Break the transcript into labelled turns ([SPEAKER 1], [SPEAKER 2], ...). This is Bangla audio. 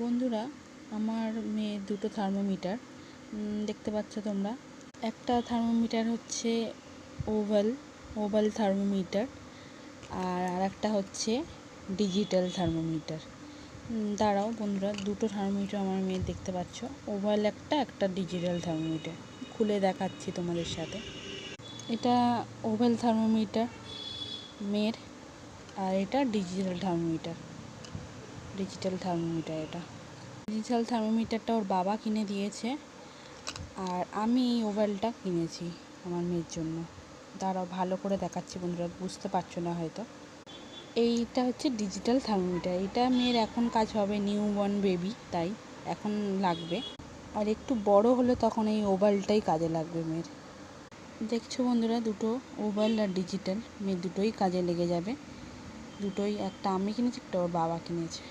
[SPEAKER 1] বন্ধুরা, আমার মেয়ে দুটো থার্মোমিটার দেখতে পাচ্ছ তোমরা। একটা থার্মোমিটার হচ্ছে ওভাল থার্মোমিটার, আর আরেকটা হচ্ছে ডিজিটাল থার্মোমিটার। দাঁড়াও বন্ধুরা, দুটো থার্মোমিটার আমার মেয়ে দেখতে পাচ্ছ, ওভাল একটা ডিজিটাল থার্মোমিটার। খুলে দেখাচ্ছি তোমাদের সাথে। এটা ওভাল থার্মোমিটার মেয়ের, আর এটা ডিজিটাল থার্মোমিটার। এটা ডিজিটাল থার্মোমিটারটা ওর বাবা কিনে দিয়েছে, আর আমি এই ওভালটা কিনেছি আমার মেয়ের জন্য। দাঁড়াও ভালো করে দেখাচ্ছি বন্ধুরা, বুঝতে পারছো না হয়তো। এইটা হচ্ছে ডিজিটাল থার্মোমিটার। এটা মেয়ের এখন কাজ হবে, নিউ বর্ন বেবি, তাই এখন লাগবে। আর একটু বড় হলে তখন এই ওভালটাই কাজে লাগবে মেয়ের। দেখছো বন্ধুরা, দুটো ওভাল আর ডিজিটাল মেয়ের দুটোই কাজে লেগে যাবে। দুটোই, একটা আমি কিনেছি, একটা ওর বাবা কিনেছে।